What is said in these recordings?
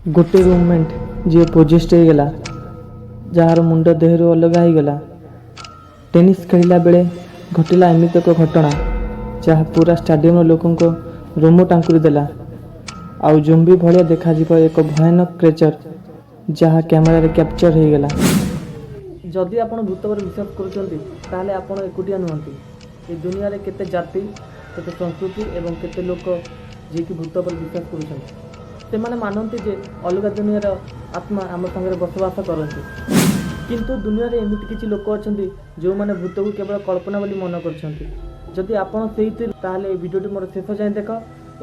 गोटे रूममेट जी पोजेस्ट होगला जार मुंड देहर अलग होगला। टेनिस खेलला बेले घटला एमती एक घटना जहाँ पूरा स्टाडियम लोकों को रोम टांकुरी देला। आउ जोम्बी भाया देखा एक भयानक क्रेचर जहाँ कैमेरा रे कैप्चर होगला। जदि आप भूत पर विश्वास करें आपड़ एकुटिया नुहति। ये दुनिया रे केते जाति केते संस्कृति एवं केते लोक जी कि भूत पर विश्वास कर से माने मानते जे अलग दुनियार आत्मा आम संगे बसवास करती। किंतु दुनिया रे एमती किसी लोक अच्छा जो मैंने भूत को केवल कल्पना बोली मन करदी आपड़ से भिडियो मोर शेष जाए देख।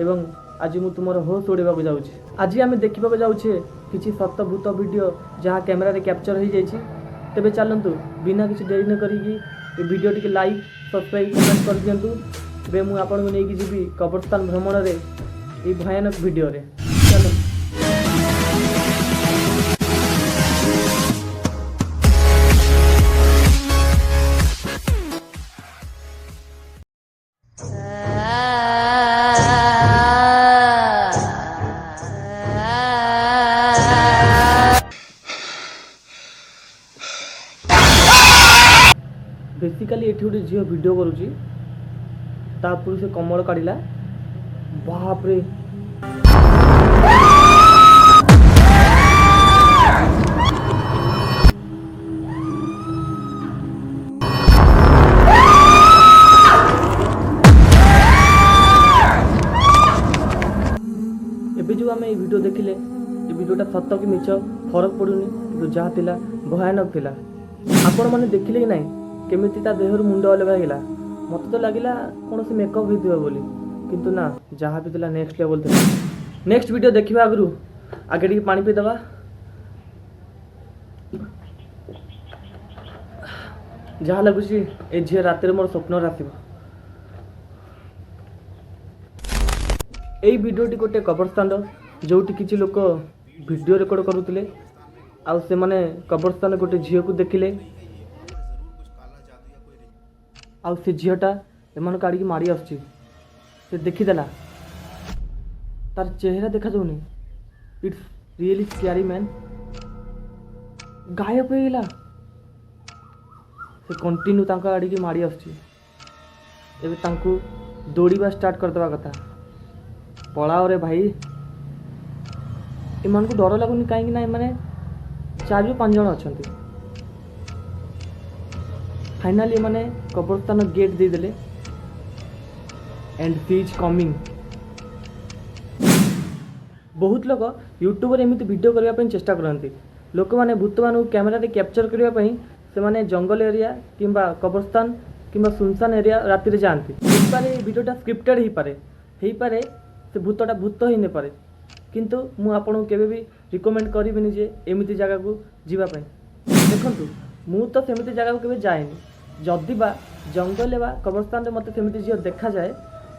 एवं आज मु तुम होश उड़ाइबा जाऊँगी। आज आम देखा जाऊे किसी सत भूत वीडियो जहाँ कैमेरा रे कैप्चर हो जाइए। तेबे चलतु बिना किसी डेरी न करी video T like subscribe comment कर दिंतु। बे मुझे आपको नहीं जी कब्रस्तान भ्रमण रे ये भयानक वीडियो रे चलो। बेसिकाली ये गोटे झील वीडियो करुँची तापर से कमल काढ़ला बाप रे एबे जो आम ये वीडियो देखिले ये वीडियोटा सत कि मिछ फरक पड़ूनी कि जहाँ थिला भयानक थिला। आपण मैंने देखिले कि नहीं केमिति ता देहर मुंड अलग होगा। मत तो लगिला कौन से मेकअप होइथिबा बोली किंतु ना जहाँ भी थिला नेक्स्ट लेवल थिला। नेक्स्ट वीडियो देखिबा आगु आगे टी पानी पी दबा। जहाँ लगुच ए झील रात मोर स्वप्न आसब। यही वीडियोटी गोटे कब्रस्तान जो किसी लोक वीडियो रेकर्ड करुले आउ से माने कब्रस्तान गोटे झील को देखिले आउ से झीलटा एम काढ़ी मारी आसुची से देखीदेला तार चेहरा देखा जाऊनी। इट्स रियली स्कैरी मैन गायब हो गला। से कंटिन्यू तांका आड़ी की मारी आसुची। एबे तांकू दौड़ीबा स्टार्ट कर देबा कथा। पलाओ रे भाई एमान को डर लगुनि कहीं ना माने 4-5 जन अच्छा। फाइनाली माने कब्रस्तान गेट दे देले एंड शी इज कमिंग। बहुत लोग यूट्यूब एमती वीडियो करने चेष्टा करती। लोक मैंने भूत मान कैमेरा रे कैप्चर करने से माने जंगल एरिया किंबा कब्रस्तान किंबा सुनसान एरिया राति रे जाती। पारे वीडियोटा स्क्रिप्टेड ही पारे से भूतटा भूत ही नहीं पारे। किंतु मु आपको केबे भी रिकमेंड करिबिनी जे एमिति जगह को जीवा पई। देखंतु मु तो सेमिति जगह को केबे जाएनी। जदि बा जंगल बा कब्रस्तान मत सेमिति झील देखा जाए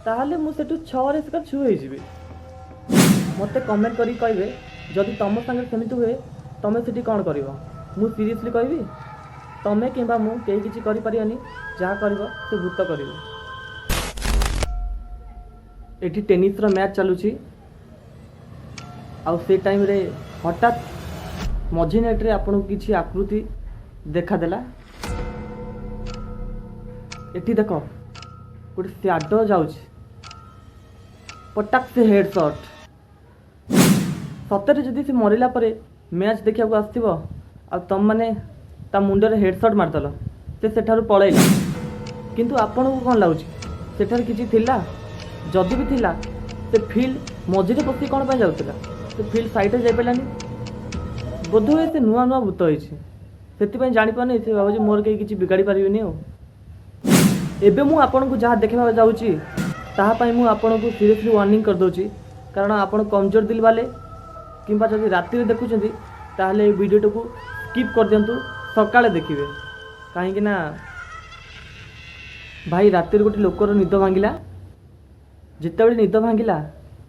ताहले मु सेठु 6 सका छु हो जीवी। मते कमेंट करी कहबे जदि तम संगे सेमिति हुए तमे सेठी कोन करबो। मु सीरियसली कहबी तमे किंबा मु केही किछि करि परियानी। जहाँ करबो से भूत करबो। एठी टेनिस रो मैच चलुची आउ से टाइम रे हठात मझी नेट रे आपन किछि आकृति देखा देला। एठी देखो गोटे शैडो जाउछि पटाक से हेड शॉट। सतरे जदि से मरिला परे मैच देखा को आसथिबो आ तम माने ता मुंड रे हेड शॉट मारतलो से सेठारु पळैला। किंतु आपन को कोन लागुछि सेठार किछि थिला। जदि भी थिला से फील्ड मझिरे पसी कोन पय जाउतिला से फील्ड साइड जाई पेलानी। बोध हुए से नुआ नुआ भूत होइछि सेति जानी पाने से भाबुछि मोर के किछि बिगाड़ी पारिबिनी। एबे मु आपन को जहाँ देखा जाऊँगी ताहा पई मु आपन को सीरियसली वार्निंग कर दोची। कारण आपन कमजोर दिल वाले किंबा जदि राति रे देखुछंती ताहले वीडियो को स्किप कर दियंतु सकाळे देखिबे। काहेकि ना भाई राति रे गोटे लोकर निद भांगिला। जितेबेले निद भांगिला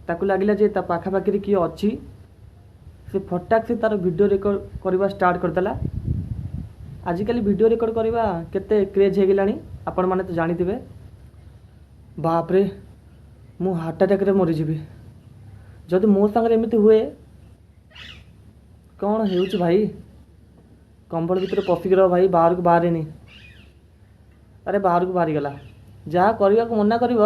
ताकू लागिला जे ता पाखापाखि रे किए अच्छी से फटाक से तार वीडियो रेकर्ड करवा स्टार्ट करदेला। आजिकल वीडियो रेकर्ड करवा केते क्रेज हो गलानी आपण माने तो जानिथिबे। बाप रे मु हार्ट अटैक रे मरी जीवी जदि मो संगे एमिति हुए କ'ଣ ହେଉଛି ଭାଇ? କମ୍ବଳ ଭିତରେ ପଶିକି ରହ ଭାଇ, ବାହାରକୁ ବାହାରେନି। ଆରେ ବାହାରକୁ ବାହାରିଗଲା। ଯାହା କରିବାକୁ ମନା କରିବ।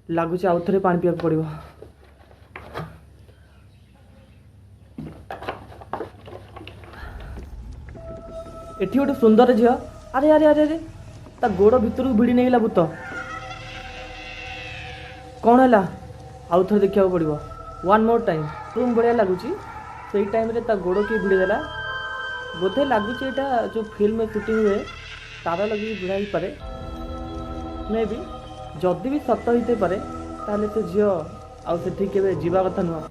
ଲାଗୁଛି ଆଉ ଥରେ ପାଣି ପିଇବାକୁ ପଡ଼ିବ। ଏଠି ଗୋଟେ ସୁନ୍ଦର ଝିଅ। ଆରେ ଆରେ ଆରେ ଆରେ ତା ଗୋଡ଼ ଭିତରକୁ ଭିଡ଼ି ନେଇଗଲା ଭୂତ। କ'ଣ ହେଲା? ଆଉ ଥରେ ଦେଖିବାକୁ ପଡ଼ିବ। ୱାନ୍ ମୋର୍ ଟାଇମ୍। ରୁମ୍ ଭଳିଆ ଲାଗୁଛି। ସେଇ ଟାଇମ୍ରେ ତା ଗୋଡ଼ କିଏ ଭିଡ଼ି ଦେଲା। ବୋଧେ ଲାଗୁଛି ଏଇଟା ଯେଉଁ ଫିଲ୍ମ ସୁଟିଂ ହୁଏ ତାର ଲଗେଇକି ଭିଡ଼ା ହେଇପାରେ। ମେ ବି ଯଦି ବି ସତ ହେଇଥାଇପାରେ ତାହେଲେ ସେ ଝିଅ ଆଉ ସେଠିକି କେବେ ଯିବା କଥା ନୁହଁ।